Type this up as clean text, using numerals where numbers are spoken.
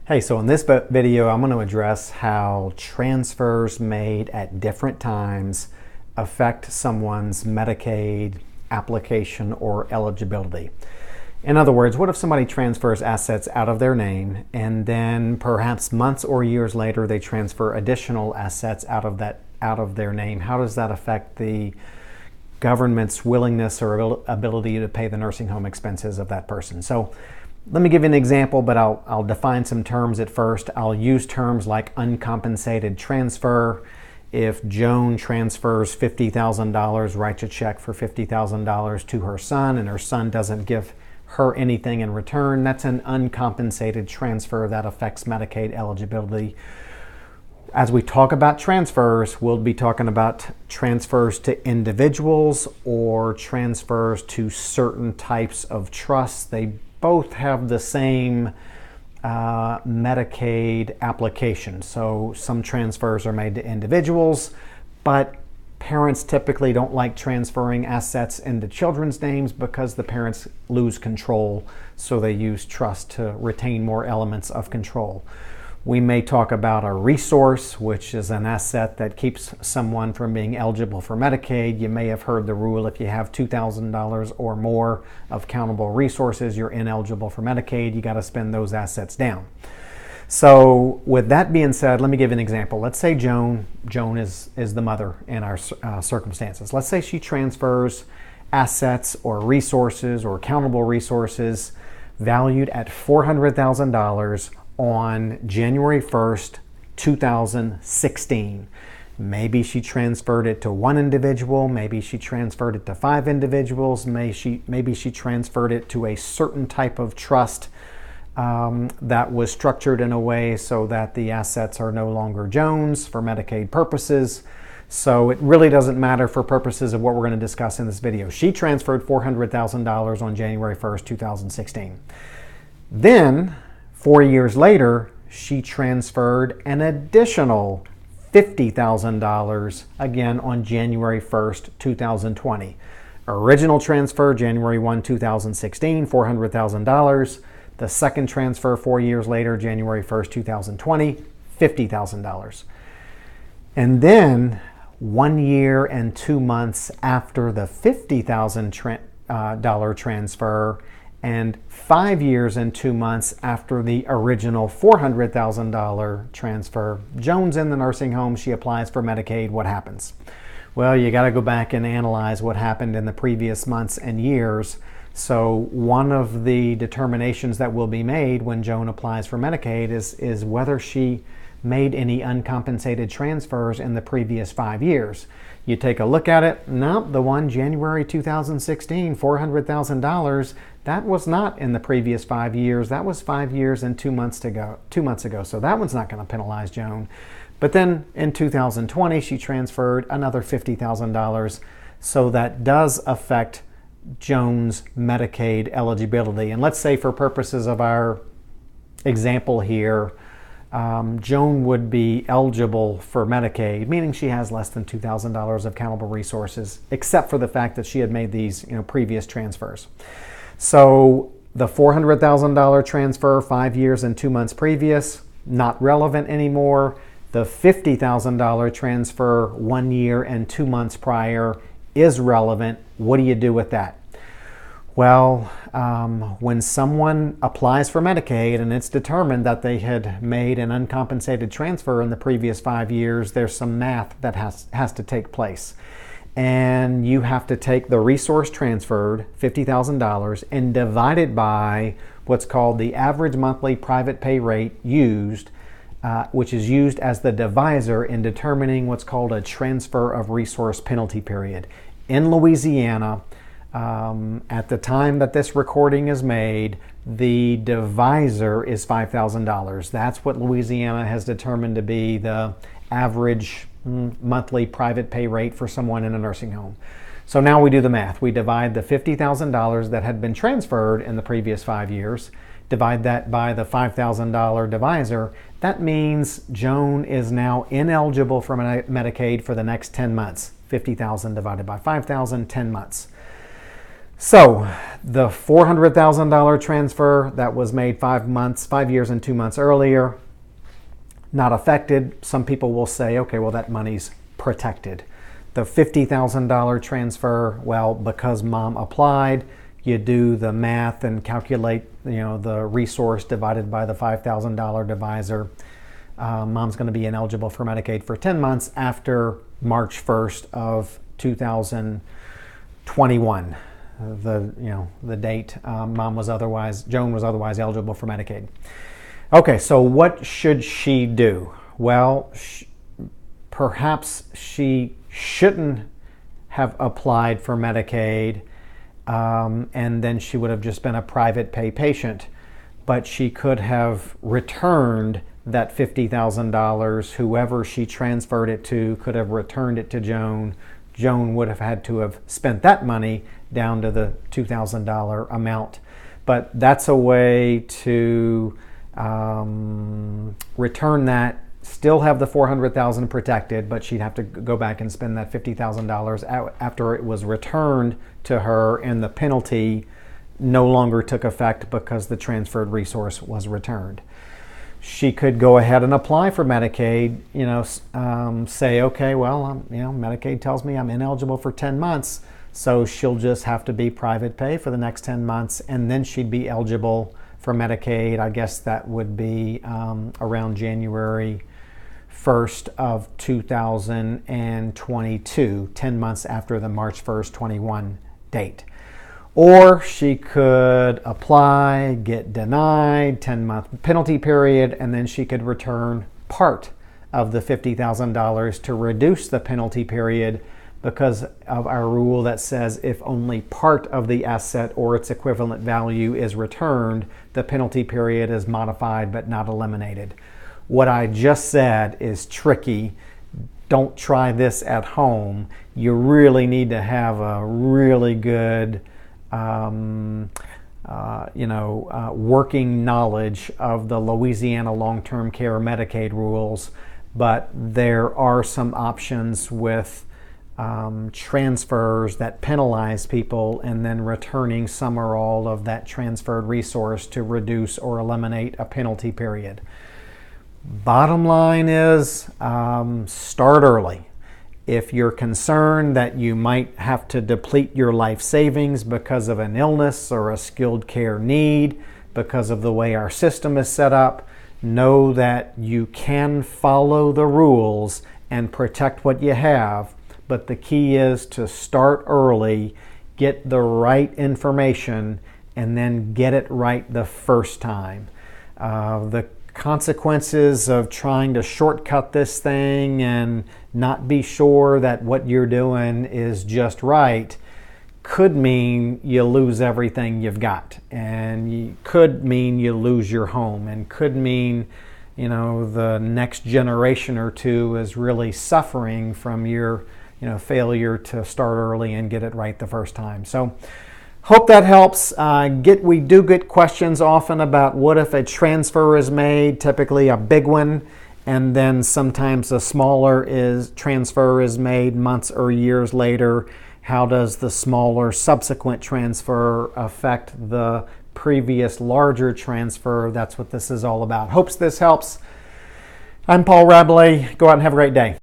Hey, so in this video, I'm going to address how transfers made at different times affect someone's Medicaid application or eligibility. In other words, what if somebody transfers assets out of their name and then perhaps months or years later they transfer additional assets out of their name? How does that affect the government's willingness or ability to pay the nursing home expenses of that person? So let me give you an example, but I'll define some terms at first. I'll use terms like uncompensated transfer. If Joan transfers $50,000, writes a check for $50,000 to her son, and her son doesn't give her anything in return, that's an uncompensated transfer that affects Medicaid eligibility. As we talk about transfers, we'll be talking about transfers to individuals or transfers to certain types of trusts. They both have the same Medicaid application. So some transfers are made to individuals, but parents typically don't like transferring assets into children's names because the parents lose control, so they use trust to retain more elements of control. We may talk about a resource, which is an asset that keeps someone from being eligible for Medicaid. You may have heard the rule: if you have $2,000 or more of countable resources, you're ineligible for Medicaid. You got to spend those assets down. So with that being said, let me give an example. Let's say Joan is the mother in our circumstances. Let's say she transfers assets or resources or countable resources valued at $400,000 on January 1st, 2016. Maybe she transferred it to one individual, maybe she transferred it to 5 individuals, maybe she transferred it to a certain type of trust that was structured in a way so that the assets are no longer Joan's for Medicaid purposes. So it really doesn't matter for purposes of what we're going to discuss in this video. She transferred $400,000 on January 1st, 2016. Then 4 years later, she transferred an additional $50,000 again on January 1st, 2020. Original transfer, January 1, 2016, $400,000. The second transfer 4 years later, January 1st, 2020, $50,000. And then 1 year and 2 months after the $50,000 transfer, and 5 years and 2 months after the original $400,000 transfer, Joan's in the nursing home. She applies for Medicaid. What happens? Well, you got to go back and analyze what happened in the previous months and years. So one of the determinations that will be made when Joan applies for Medicaid is whether she made any uncompensated transfers in the previous 5 years. You take a look at it. No, the one January 2016, $400,000, that was not in the previous 5 years. That was 5 years and 2 months ago. So that one's not going to penalize Joan. But then in 2020, she transferred another $50,000. So that does affect Joan's Medicaid eligibility. And let's say for purposes of our example here, Joan would be eligible for Medicaid, meaning she has less than $2,000 of countable resources, except for the fact that she had made these previous transfers. So the $400,000 transfer 5 years and 2 months previous, not relevant anymore. The $50,000 transfer 1 year and 2 months prior is relevant. What do you do with that? Well, when someone applies for Medicaid and it's determined that they had made an uncompensated transfer in the previous 5 years, there's some math that has to take place. And you have to take the resource transferred, $50,000, and divide it by what's called the average monthly private pay rate used, which is used as the divisor in determining what's called a transfer of resource penalty period. In Louisiana, at the time that this recording is made, the divisor is $5,000. That's what Louisiana has determined to be the average monthly private pay rate for someone in a nursing home. So now we do the math. We divide the $50,000 that had been transferred in the previous 5 years, divide that by the $5,000 divisor. That means Joan is now ineligible for Medicaid for the next 10 months. 50,000 divided by 5,000, 10 months. So the $400,000 transfer that was made 5 years and 2 months earlier, not affected. Some people will say, okay, well, that money's protected. The $50,000 transfer, well, because mom applied, you do the math and calculate, the resource divided by the $5,000 divisor. Mom's going to be ineligible for Medicaid for 10 months after March 1st of 2021. The date Joan was otherwise eligible for Medicaid. Okay, so what should she do? Well, perhaps she shouldn't have applied for Medicaid, and then she would have just been a private pay patient. But she could have returned that $50,000. Whoever she transferred it to could have returned it to Joan. Joan would have had to have spent that money down to the $2,000 amount. But that's a way to return that, still have the $400,000 protected, but she'd have to go back and spend that $50,000 after it was returned to her, and the penalty no longer took effect because the transferred resource was returned. She could go ahead and apply for Medicaid, say, okay, well, Medicaid tells me I'm ineligible for 10 months, so she'll just have to be private pay for the next 10 months, and then she'd be eligible for Medicaid. I guess that would be around January 1st of 2022, 10 months after the March 1st, 21 date. Or she could apply, get denied, 10-month penalty period, and then she could return part of the $50,000 to reduce the penalty period, because of our rule that says if only part of the asset or its equivalent value is returned, the penalty period is modified but not eliminated. What I just said is tricky. Don't try this at home. You really need to have a really good working knowledge of the Louisiana long-term care Medicaid rules, but there are some options with transfers that penalize people and then returning some or all of that transferred resource to reduce or eliminate a penalty period. Bottom line is start early. If you're concerned that you might have to deplete your life savings because of an illness or a skilled care need, because of the way our system is set up, know that you can follow the rules and protect what you have. But the key is to start early, get the right information, and then get it right the first time. The consequences of trying to shortcut this thing and not be sure that what you're doing is just right could mean you lose everything you've got, and could mean you lose your home, and could mean the next generation or two is really suffering from your failure to start early and get it right the first time. So hope that helps. We do get questions often about what if a transfer is made, typically a big one, and then sometimes a smaller transfer is made months or years later. How does the smaller subsequent transfer affect the previous larger transfer? That's what this is all about. Hopes this helps. I'm Paul Rabelais. Go out and have a great day.